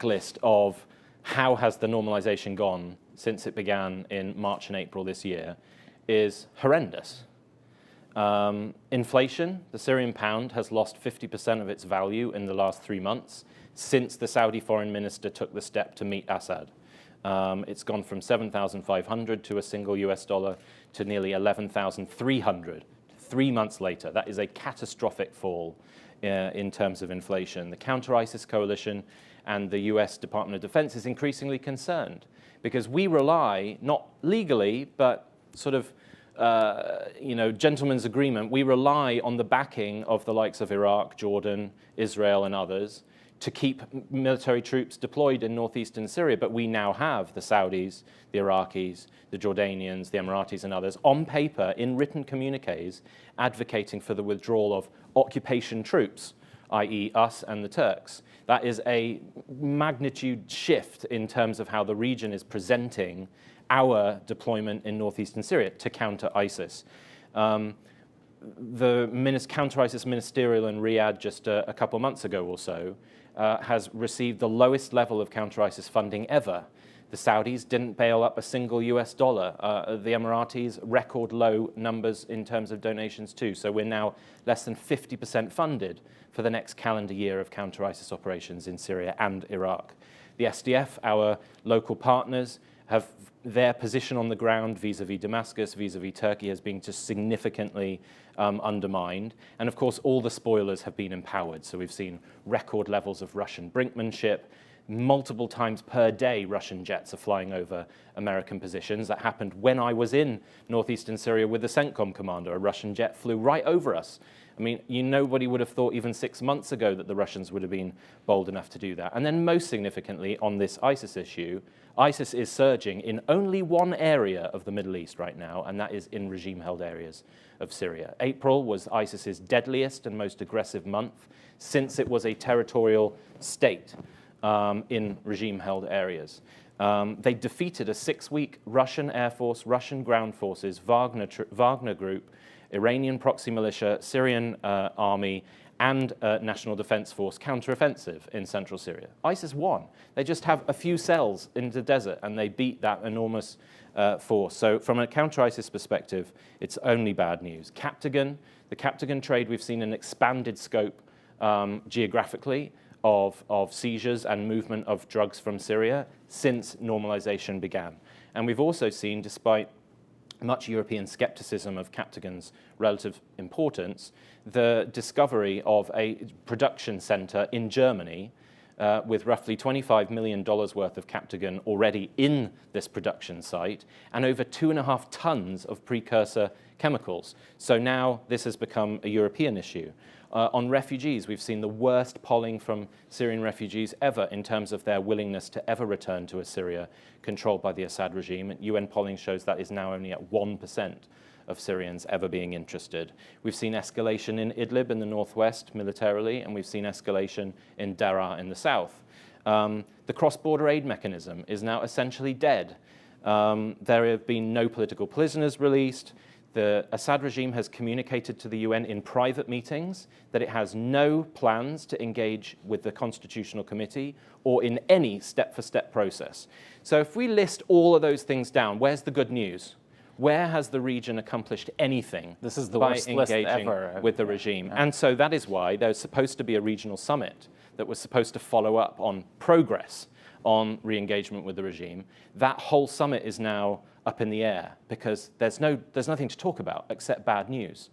checklist of how has the normalization gone since it began in March and April this year is horrendous. Inflation, the Syrian pound has lost 50% of its value in the last 3 months since the Saudi foreign minister took the step to meet Assad. It's gone from 7,500 to a single US dollar to nearly 11,300 3 months later. That is a catastrophic fall in terms of inflation. The counter-ISIS coalition and the US Department of Defense is increasingly concerned because we rely, not legally, but sort of gentleman's agreement, we rely on the backing of the likes of Iraq, Jordan, Israel, and others to keep military troops deployed in northeastern Syria. But we now have the Saudis, the Iraqis, the Jordanians, the Emiratis, and others on paper in written communiques advocating for the withdrawal of occupation troops, i.e. us and the Turks. That is a magnitude shift in terms of how the region is presenting our deployment in northeastern Syria to counter ISIS. The counter-ISIS ministerial in Riyadh just a couple months ago or so has received the lowest level of counter-ISIS funding ever. The Saudis didn't bail up a single US dollar. The Emiratis, record low numbers in terms of donations too. So we're now less than 50% funded for the next calendar year of counter-ISIS operations in Syria and Iraq. The SDF, our local partners, have their position on the ground vis-a-vis Damascus, vis-a-vis Turkey, has been just significantly undermined. And of course, all the spoilers have been empowered. So we've seen record levels of Russian brinkmanship. Multiple times per day, Russian jets are flying over American positions. That happened when I was in northeastern Syria with the CENTCOM commander. A Russian jet flew right over us. I mean, nobody would have thought even 6 months ago that the Russians would have been bold enough to do that. And then most significantly on this ISIS issue, ISIS is surging in only one area of the Middle East right now, and that is in regime-held areas of Syria. April was ISIS's deadliest and most aggressive month since it was a territorial state in regime-held areas. They defeated a 6-week Russian Air Force, Russian ground forces, Wagner Group, Iranian proxy militia, Syrian army, and National Defense Force counteroffensive in central Syria. ISIS won. They just have a few cells in the desert, and they beat that enormous force. So from a counter-ISIS perspective, it's only bad news. The Captagon trade, we've seen an expanded scope geographically of seizures and movement of drugs from Syria since normalization began. And we've also seen, despite much European skepticism of Captagon's relative importance, the discovery of a production center in Germany with roughly $25 million worth of Captagon already in this production site and over 2.5 tons of precursor chemicals. So now this has become a European issue. On refugees, we've seen the worst polling from Syrian refugees ever in terms of their willingness to ever return to a Syria controlled by the Assad regime. UN polling shows that is now only at 1% of Syrians ever being interested. We've seen escalation in Idlib in the northwest militarily, and we've seen escalation in Daraa in the south. The cross-border aid mechanism is now essentially dead. There have been no political prisoners released. The Assad regime has communicated to the UN in private meetings that it has no plans to engage with the Constitutional Committee or in any step-for-step process. So if we list all of those things down, where's the good news? Where has the region accomplished anything this is the worst list ever with the regime? And so that is why there's supposed to be a regional summit that was supposed to follow up on progress on re-engagement with the regime. That whole summit is now up in the air because there's nothing to talk about except bad news.